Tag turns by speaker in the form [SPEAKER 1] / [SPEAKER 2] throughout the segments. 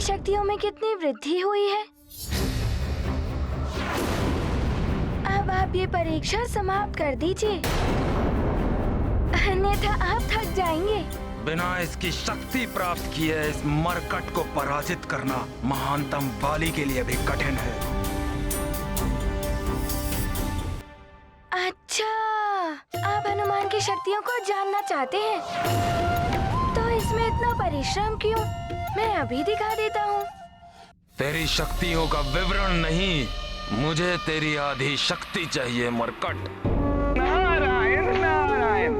[SPEAKER 1] शक्तियों में कितनी वृद्धि हुई है। अब आप ये परीक्षा समाप्त कर दीजिए, अन्यथा आप थक जाएंगे।
[SPEAKER 2] बिना इसकी शक्ति प्राप्त किए इस मरकट को पराजित करना महानतम वाली के लिए भी कठिन है।
[SPEAKER 1] अच्छा, आप हनुमान की शक्तियों को जानना चाहते हैं, तो इसमें इतना परिश्रम क्यों? मैं अभी दिखा देता हूँ।
[SPEAKER 2] तेरी शक्तियों का विवरण नहीं, मुझे तेरी आधी शक्ति चाहिए मरकट।
[SPEAKER 3] नारायण नारायण,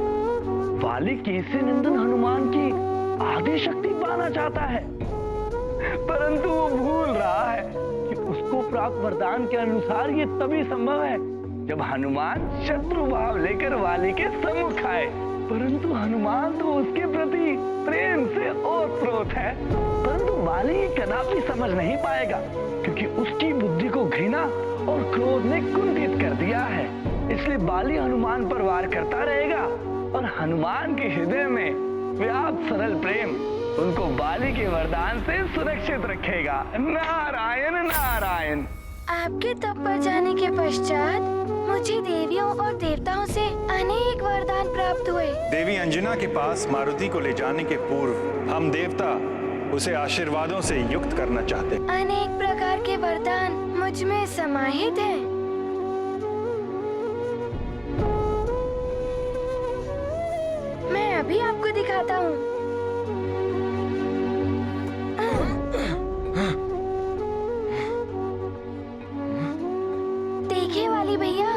[SPEAKER 3] वाली केसरी नंदन हनुमान की आधी शक्ति पाना चाहता है, परंतु वो भूल रहा है कि उसको प्राप्त वरदान के अनुसार ये तभी संभव है जब हनुमान शत्रु भाव लेकर वाली के सम्मुख आए। परंतु हनुमान तो उसके प्रति प्रेम से ओतप्रोत है, परंतु वाली कदापि समझ नहीं पाएगा क्योंकि उसकी बुद्धि को घृणा और क्रोध ने कुंठित कर दिया है। इसलिए वाली हनुमान पर वार करता रहेगा और हनुमान के हृदय में व्याप्त सरल प्रेम उनको वाली के वरदान से सुरक्षित रखेगा। नारायण नारायण।
[SPEAKER 1] आपके तप पर जाने के पश्चात मुझे देवियों और देवताओं से अनेक वरदान प्राप्त हुए।
[SPEAKER 4] देवी अंजना के पास मारुति को ले जाने के पूर्व हम देवता उसे आशीर्वादों से युक्त करना चाहते।
[SPEAKER 1] अनेक प्रकार के वरदान मुझ में समाहित हैं। मैं अभी आपको दिखाता हूँ। देखिए वाली भैया,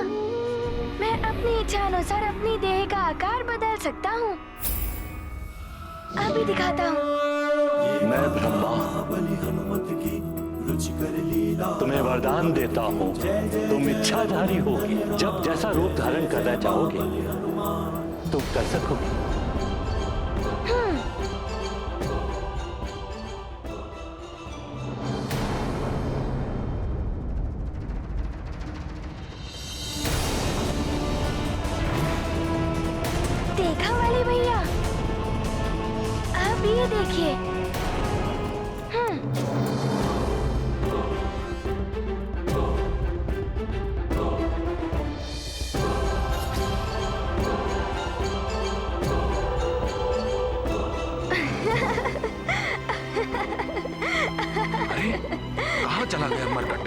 [SPEAKER 1] मैं अपनी इच्छा अनुसार अपनी देह का आकार बदल सकता हूँ। अभी दिखाता हूँ।
[SPEAKER 5] मैं ब्रह्मा तुम्हें वरदान देता हूँ, तुम इच्छाधारी होगी। जब जैसा रूप धारण करना चाहोगे तुम कर सकोगे।
[SPEAKER 1] देखा वाली भैया, अब ये देखिए।
[SPEAKER 2] अरे कहाँ चला गया मरकट?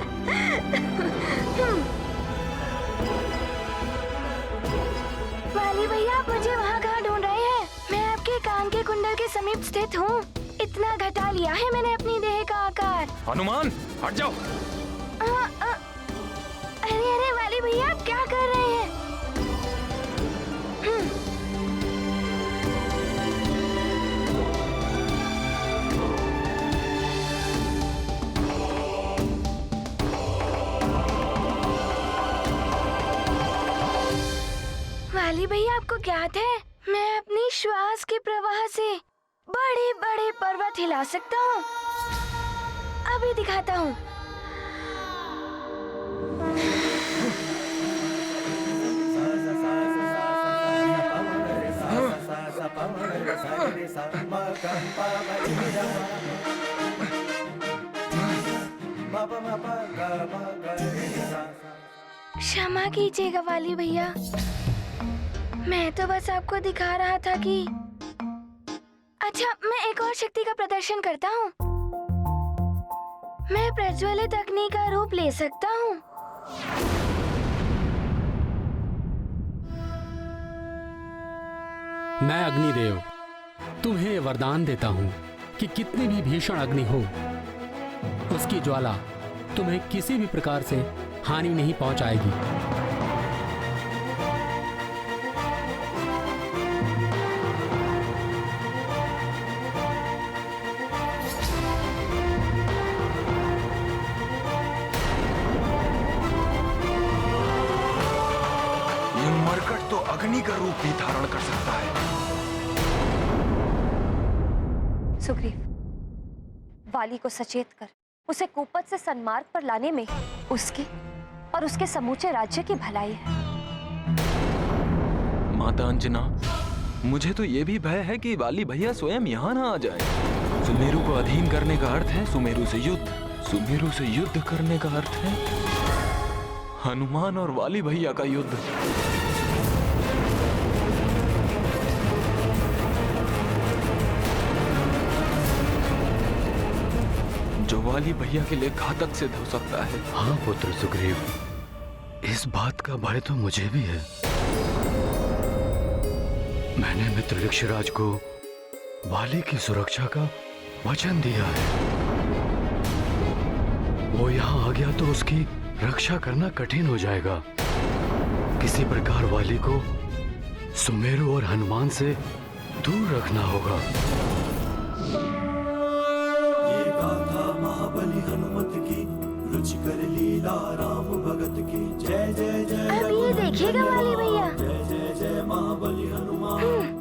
[SPEAKER 1] वाली भैया, आप मुझे वहाँ कहाँ ढूंढ रहे हैं? मैं आपके कान के कुंडल के समीप स्थित हूँ। इतना घटा लिया है मैंने अपनी देह का आकार।
[SPEAKER 2] हनुमान हट जाओ।
[SPEAKER 1] अरे अरे वाली भैया, आप क्या कर रहे हैं? वाली भैया, आपको ज्ञात है मैं अपनी श्वास के प्रवाह से बड़े बड़े पर्वत हिला सकता हूँ। अभी दिखाता हूँ। क्षमा कीजिएगा वाली भैया, मैं तो बस आपको दिखा रहा था कि अच्छा, मैं एक और शक्ति का प्रदर्शन करता हूँ। मैं प्रज्वलित अग्नि का रूप ले सकता हूँ।
[SPEAKER 6] मैं अग्निदेव तुम्हें वरदान देता हूँ कि कितनी भी भीषण अग्नि हो, उसकी ज्वाला तुम्हें किसी भी प्रकार से हानि नहीं पहुंचाएगी।
[SPEAKER 2] तो अग्नि का रूप भी धारण कर सकता है।
[SPEAKER 7] सुग्रीव, वाली को सचेत कर उसे कुपथ से सन्मार्ग पर लाने में उसकी और उसके समूचे राज्य की भलाई है।
[SPEAKER 2] माता अंजना, मुझे तो ये भी भय है कि वाली भैया स्वयं यहाँ ना आ जाए। सुमेरु को अधीन करने का अर्थ है सुमेरु से युद्ध, सुमेरु से युद्ध करने का अर्थ है हनुमान और वाली भैया का युद्ध। जो वाली भैया के लिए घातक सिद्ध हो सकता है।
[SPEAKER 5] हाँ पुत्र सुग्रीव, इस बात का भय तो मुझे भी है। मैंने मित्र ऋक्षराज को वाली की सुरक्षा का वचन दिया है। वो यहाँ आ गया तो उसकी रक्षा करना कठिन हो जाएगा। किसी प्रकार वाली को सुमेरु और हनुमान से दूर रखना होगा।
[SPEAKER 8] ये गाथा महाबली हनुमत की, रुचिकर लीला राम भगत की। जय जय जय
[SPEAKER 1] अब ये देखिएगा वाली भैया।
[SPEAKER 8] जय जय जय महाबली हनुमान।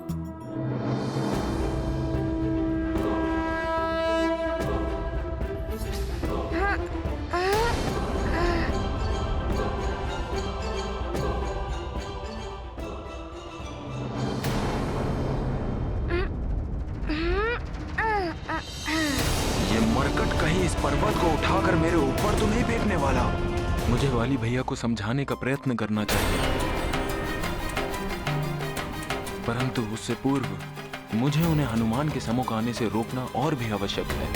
[SPEAKER 2] ये मरकट कहीं इस पर्वत को उठाकर मेरे ऊपर तो नहीं फेंकने वाला। मुझे वाली भैया को समझाने का प्रयत्न करना चाहिए, परंतु उससे पूर्व मुझे उन्हें हनुमान के सम्मुख आने से रोकना और भी आवश्यक है।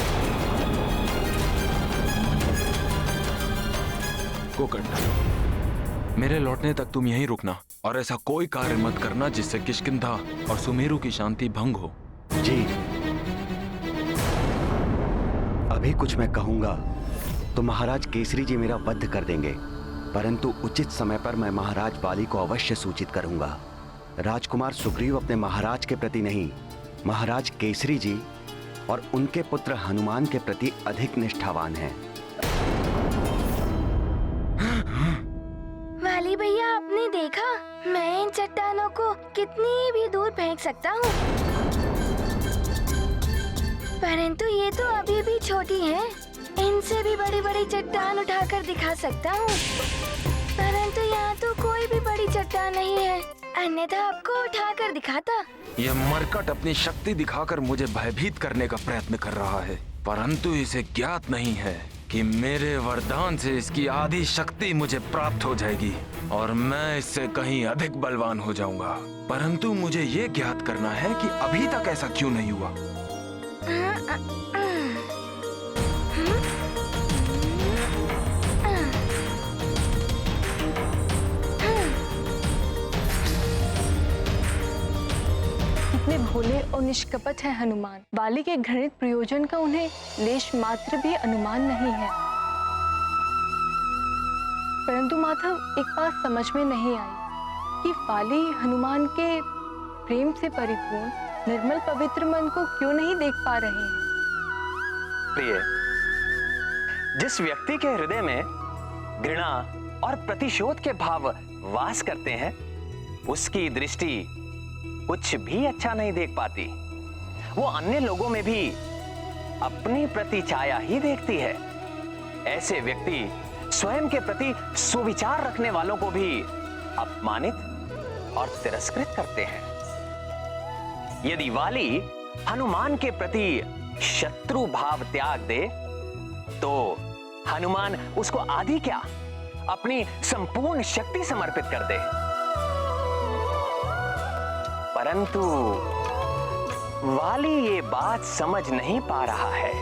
[SPEAKER 2] कोकंड, मेरे लौटने तक तुम यहीं रुकना और ऐसा कोई कार्य मत करना जिससे किष्किंधा और सुमेरु की शांति भंग हो।
[SPEAKER 9] जी, अभी कुछ मैं कहूंगा तो महाराज केसरी जी मेरा वध कर देंगे, परंतु उचित समय पर मैं महाराज वाली को अवश्य सूचित करूंगा। राजकुमार सुग्रीव अपने महाराज के प्रति नहीं, महाराज केसरी जी और उनके पुत्र हनुमान के प्रति अधिक निष्ठावान हैं।
[SPEAKER 1] वाली भैया, आपने देखा मैं इन चट्टानों को कितनी भी दूर फेंक सकता हूँ, परंतु ये तो अभी भी छोटी हैं। इनसे भी बड़ी बड़ी चट्टान उठाकर दिखा सकता हूँ, परंतु यहाँ तो कोई भी बड़ी चट्टान नहीं है, अन्यथा आपको उठाकर दिखाता।
[SPEAKER 2] यह मरकट अपनी शक्ति दिखाकर मुझे भयभीत करने का प्रयत्न कर रहा है, परंतु इसे ज्ञात नहीं है कि मेरे वरदान से इसकी आधी शक्ति मुझे प्राप्त हो जाएगी और मैं इससे कहीं अधिक बलवान हो जाऊंगा। परंतु मुझे ये ज्ञात करना है कि अभी तक ऐसा क्यों नहीं हुआ।
[SPEAKER 10] कितने भोले और निष्कपट है हनुमान। वाली के घृणित प्रयोजन का उन्हें लेश मात्र भी अनुमान नहीं है। परंतु माधव, एक बात समझ में नहीं आई कि वाली हनुमान के प्रेम से परिपूर्ण निर्मल पवित्र मन को क्यों नहीं देख पा रहे हैं।
[SPEAKER 3] प्रिय, जिस व्यक्ति के हृदय में घृणा और प्रतिशोध के भाव वास करते हैं, उसकी दृष्टि कुछ भी अच्छा नहीं देख पाती। वो अन्य लोगों में भी अपनी प्रतिछाया ही देखती है। ऐसे व्यक्ति स्वयं के प्रति सुविचार रखने वालों को भी अपमानित और तिरस्कृत करते हैं। यदि वाली हनुमान के प्रति शत्रु भाव त्याग दे तो हनुमान उसको आधी क्या अपनी संपूर्ण शक्ति समर्पित कर दे। परंतु वाली ये बात समझ नहीं पा रहा है।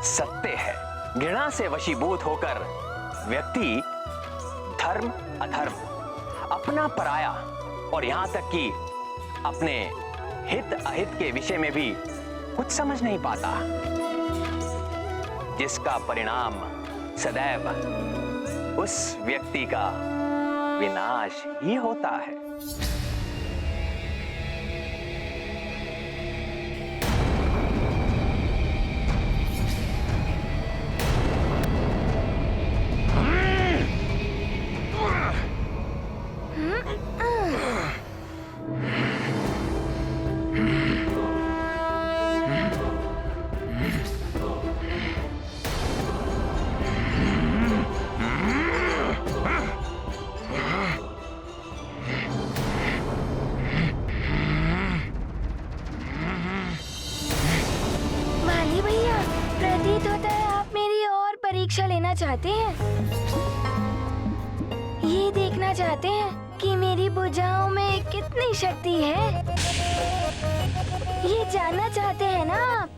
[SPEAKER 3] सत्य है, घृणा से वशीभूत होकर व्यक्ति धर्म अधर्म, अपना पराया और यहां तक कि अपने हित अहित के विषय में भी कुछ समझ नहीं पाता, जिसका परिणाम सदैव उस व्यक्ति का विनाश ही होता है।
[SPEAKER 1] चाहते हैं? ये देखना चाहते हैं कि मेरी भुजाओं में कितनी शक्ति है? ये जानना चाहते हैं ना आप?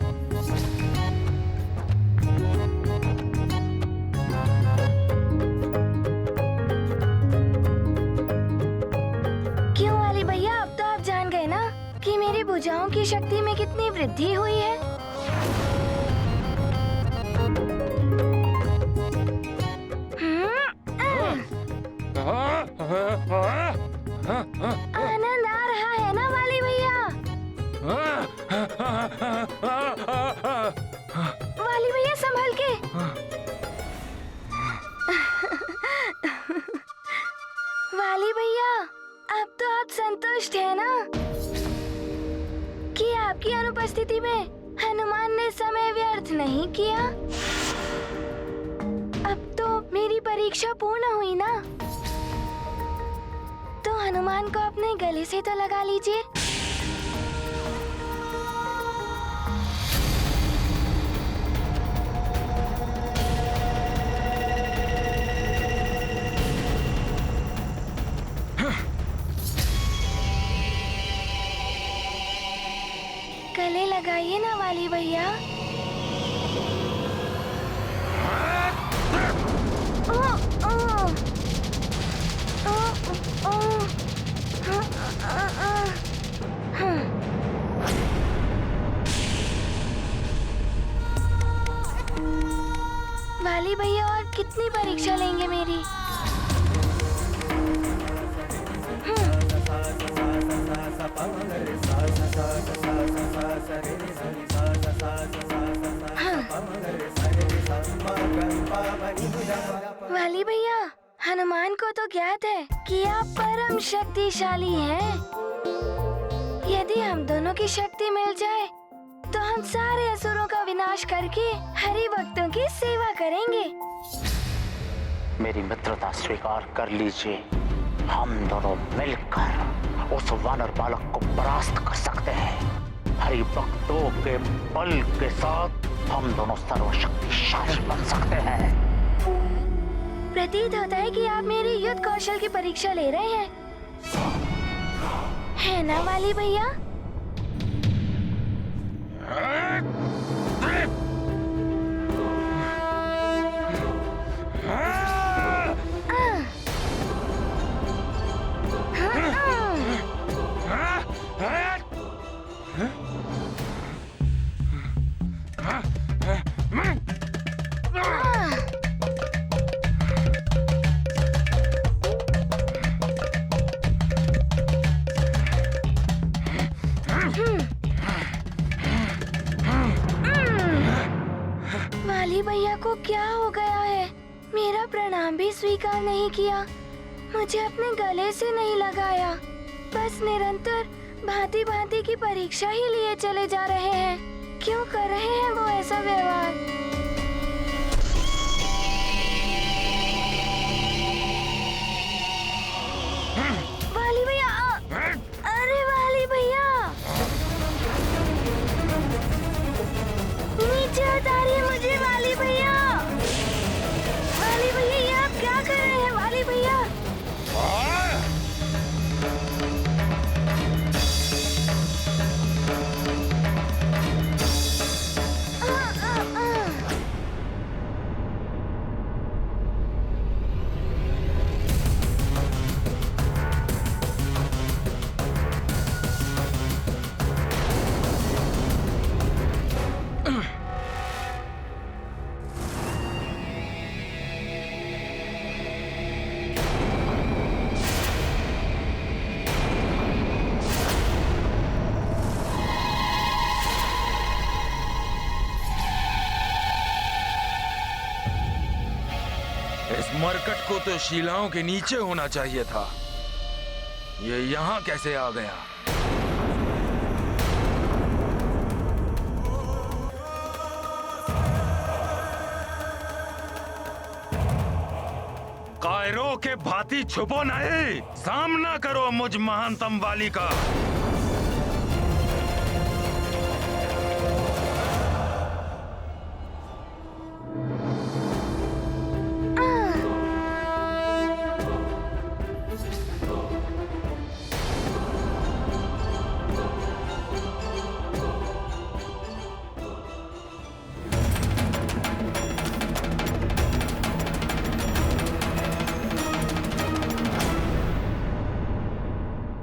[SPEAKER 1] क्यों वाली भैया, अब तो आप जान गए ना कि मेरी भुजाओं की शक्ति में कितनी वृद्धि हुई है। आनंद आ रहा है ना वाली भैया? वाली भैया संभल के। वाली भैया, अब तो आप संतुष्ट हैं ना कि आपकी अनुपस्थिति में हनुमान ने समय व्यर्थ नहीं किया? अब तो मेरी परीक्षा पूर्ण हुई ना, तो हनुमान को अपने गले से तो लगा लीजिए। गले लगाइए ना वाली भैया। वाली भैया, और कितनी परीक्षा लेंगे मेरी? वाली भैया, हनुमान को तो ज्ञात है कि आप परम शक्तिशाली हैं। यदि हम दोनों की शक्ति मिल जाए तो हम सारे असुरों का विनाश करके हरि भक्तों की सेवा करेंगे।
[SPEAKER 11] मेरी मित्रता स्वीकार कर लीजिए। हम दोनों मिलकर उस वानर बालक को परास्त कर सकते हैं। हरि भक्तों के बल के साथ हम दोनों सर्वशक्तिशाली बन सकते हैं।
[SPEAKER 1] प्रतीत होता है कि आप मेरे युद्ध कौशल की परीक्षा ले रहे हैं, है ना वाली भैया? वाली भैया को क्या हो गया है? मेरा प्रणाम भी स्वीकार नहीं किया, मुझे अपने गले से नहीं लगाया, बस निरंतर भांति भांति की परीक्षा ही लिए चले जा रहे हैं। क्यों कर रहे हैं वो ऐसा व्यवहार? वाली भैया, अरे वाली भैया, नीचे उतारिए मुझे वाली भैया। वाली भैया, ये आप क्या कर रहे हैं वाली भैया?
[SPEAKER 2] इस मरकट को तो शिलाओं के नीचे होना चाहिए था, ये यहाँ कैसे आ गया? कायरों के भांति छुपो नहीं, सामना करो मुझ महानतम वाली का।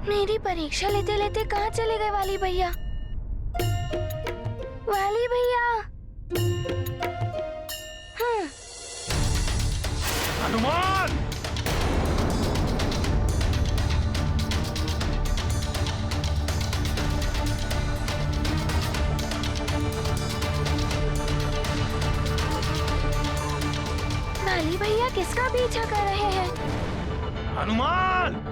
[SPEAKER 1] मेरी परीक्षा लेते लेते कहाँ चले गए वाली भैया? वाली भैया।
[SPEAKER 2] हनुमान!
[SPEAKER 1] वाली भैया किसका पीछा कर रहे हैं?
[SPEAKER 2] हनुमान!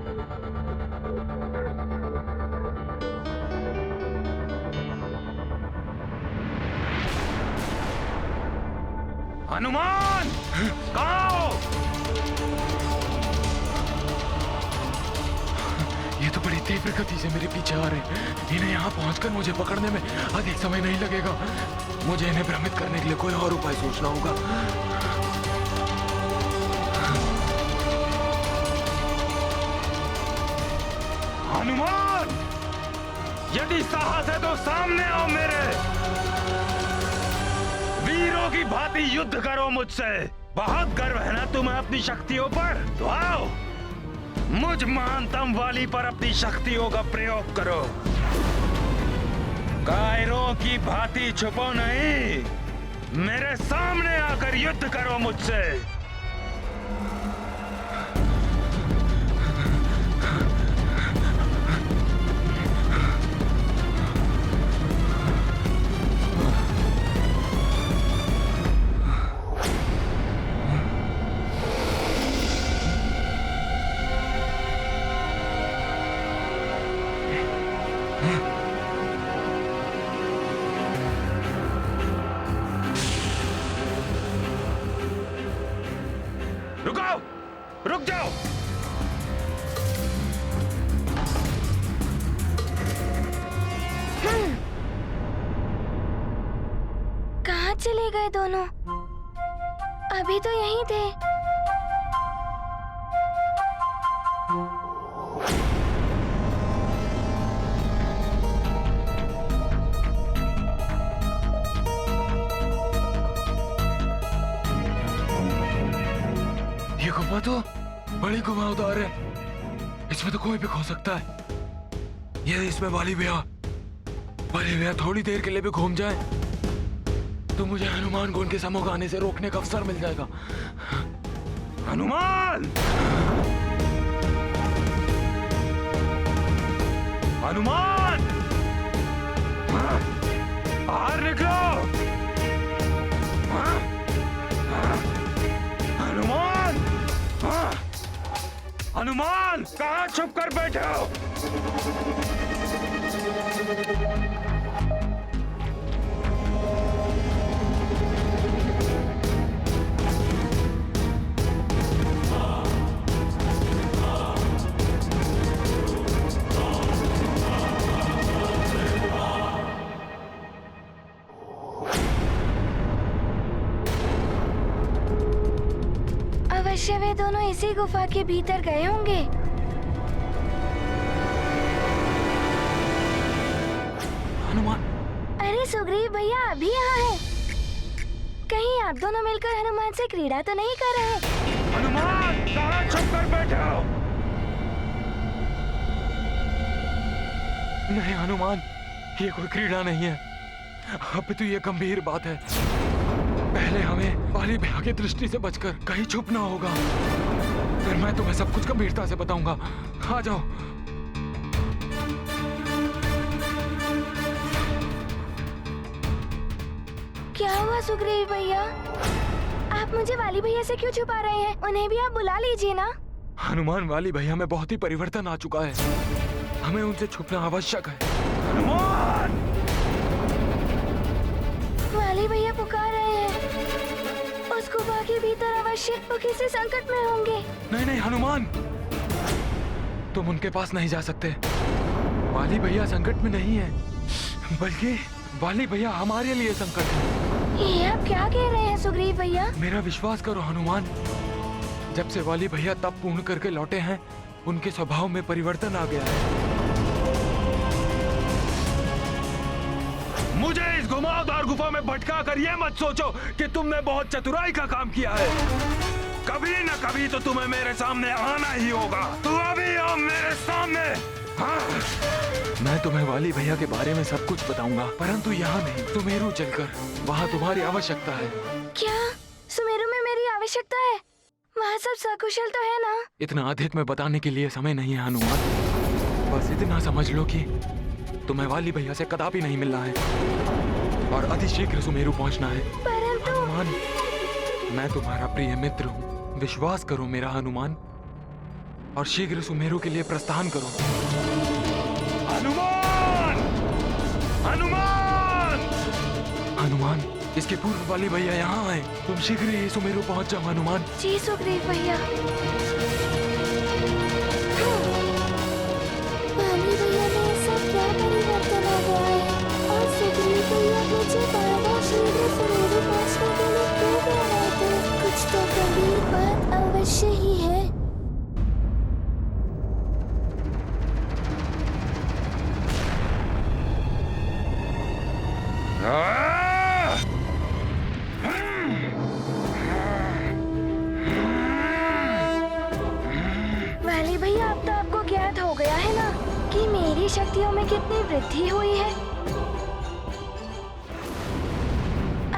[SPEAKER 2] हनुमान! कहाँ हो?
[SPEAKER 5] ये तो बड़ी तीव्र गति से मेरे पीछे आ रहे हैं। इन्हें यहाँ पहुंचकर मुझे पकड़ने में अधिक समय नहीं लगेगा। मुझे इन्हें भ्रमित करने के लिए कोई और उपाय सोचना होगा।
[SPEAKER 2] हनुमान! यदि साहस है तो सामने आओ मेरे। वीरों की भांति युद्ध करो मुझसे। बहुत गर्व है ना तुम्हें अपनी शक्तियों पर? तो आओ, मुझ महानतम वाली पर अपनी शक्तियों का प्रयोग करो। कायरों की भांति छुपो नहीं, मेरे सामने आकर युद्ध करो मुझसे। रुको, रुक जाओ।
[SPEAKER 1] कहाँ चले गए दोनों? अभी तो यहीं थे।
[SPEAKER 5] ये गुफा तो बड़ी घुमावदार है। इसमें तो कोई भी खो सकता है। ये इसमें वाली भैया थोड़ी देर के लिए भी घूम जाए तो मुझे हनुमान को उनके समूह आने से रोकने का अवसर मिल जाएगा।
[SPEAKER 2] हनुमान! हनुमान! बाहर निकलो! हनुमान! हनुमान! कहाँ छुप कर बैठे हो?
[SPEAKER 1] अवश्य वे दोनों इसी गुफा के भीतर गए होंगे।
[SPEAKER 5] हनुमान!
[SPEAKER 1] अरे सुग्रीव भैया अभी यहाँ है। कहीं आप दोनों मिलकर हनुमान से क्रीड़ा तो नहीं कर रहे?
[SPEAKER 2] हनुमान! कहाँ छुप कर बैठे हो?
[SPEAKER 5] नहीं हनुमान, ये कोई क्रीड़ा नहीं है। अब तो ये गंभीर बात है। पहले हमें वाली भैया की दृष्टि से बचकर कहीं छुपना होगा, फिर मैं तुम्हें सब कुछ गंभीरता से बताऊंगा। आ जाओ।
[SPEAKER 1] क्या हुआ सुग्रीव भैया? आप मुझे वाली भैया से क्यों छुपा रहे हैं? उन्हें भी आप बुला लीजिए ना।
[SPEAKER 5] हनुमान, वाली भैया में बहुत ही परिवर्तन आ चुका है। हमें उनसे छुपना आवश्यक है।
[SPEAKER 2] हनुमान!
[SPEAKER 1] वाली भैया पुकार रहे हैं। उस गुफा के भीतर अवश्य वो किसी संकट में होंगे।
[SPEAKER 5] नहीं नहीं हनुमान, तुम उनके पास नहीं जा सकते। वाली भैया संकट में नहीं है, बल्कि वाली भैया हमारे लिए संकट है।
[SPEAKER 1] ये आप क्या कह रहे हैं सुग्रीव भैया?
[SPEAKER 5] मेरा विश्वास करो हनुमान, जब से वाली भैया तप पूर्ण करके लौटे हैं, उनके स्वभाव में परिवर्तन आ गया है।
[SPEAKER 2] मुझे इस घुमावदार गुफा में भटका कर ये मत सोचो कि तुमने बहुत चतुराई का काम किया है। कभी न कभी तो तुम्हें मेरे सामने आना ही होगा। तू अभी आओ मेरे सामने।
[SPEAKER 5] मैं तुम्हें वाली भैया के बारे में सब कुछ बताऊंगा, परंतु यहाँ नहीं, सुमेरु चलकर। वहाँ तुम्हारी आवश्यकता है।
[SPEAKER 1] क्या सुमेरु में मेरी आवश्यकता है? वहाँ सब सकुशल तो है ना?
[SPEAKER 5] इतना अधिक में बताने के लिए समय नहीं है हनुमान। बस इतना समझ लो कि तुम्हें वाली भैया से कदापि नहीं मिलना है और अतिशीघ्र सुमेरु पहुंचना है।
[SPEAKER 1] परंतु
[SPEAKER 5] हनुमान, मैं तुम्हारा प्रिय मित्र हूँ, विश्वास करो मेरा हनुमान, और शीघ्र सुमेरु के लिए प्रस्थान करो।
[SPEAKER 3] हनुमान! हनुमान!
[SPEAKER 5] हनुमान, इसके पूर्व वाली भैया यहाँ आए। तुम शीघ्र ही सुमेरु पहुंच जाओ हनुमान।
[SPEAKER 1] जी सुग्रीव भैया। वाली भैया में सब क्या परिवर्तन आ गया है? और सुग्रीव भैया मुझे बार-बार शीघ्र सुमेरु पहुंचने के लिए क्यों कह रहे थे? कुछ तो गंभीर बात अवश्य ही है। वाली भैया, अब तो आपको ज्ञात हो गया है ना कि मेरी शक्तियों में कितनी वृद्धि हुई है।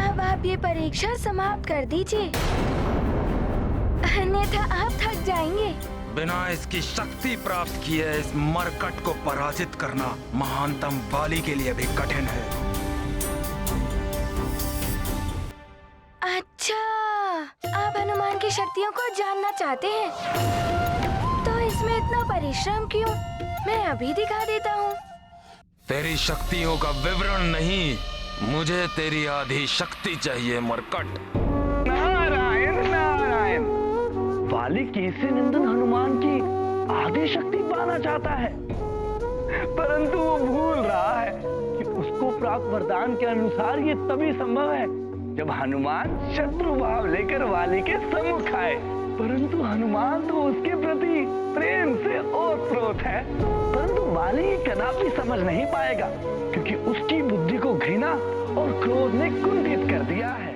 [SPEAKER 1] अब आप ये परीक्षा समाप्त कर दीजिए, अन्यथा आप थक जाएंगे।
[SPEAKER 2] बिना इसकी शक्ति प्राप्त किए इस मरकट को पराजित करना महानतम वाली के लिए भी कठिन है।
[SPEAKER 1] अच्छा, आप हनुमान की शक्तियों को जानना चाहते हैं? तो इसमें इतना परिश्रम क्यों? मैं अभी दिखा देता हूँ।
[SPEAKER 2] तेरी शक्तियों का विवरण नहीं, मुझे तेरी आधी शक्ति चाहिए मरकट।
[SPEAKER 3] नारायण नारायण! वाली केसरी नंदन हनुमान की आधी शक्ति पाना चाहता है, परंतु वो भूल रहा है कि उसको प्राप्त वरदान के अनुसार ये तभी संभव है जब हनुमान शत्रु भाव लेकर वाली के सम्मुख आए। परंतु हनुमान तो उसके प्रति प्रेम से ओतप्रोत है, परंतु वाली ये कदापि समझ नहीं पाएगा क्योंकि उसकी बुद्धि को घृणा और क्रोध ने कुंठित कर दिया है।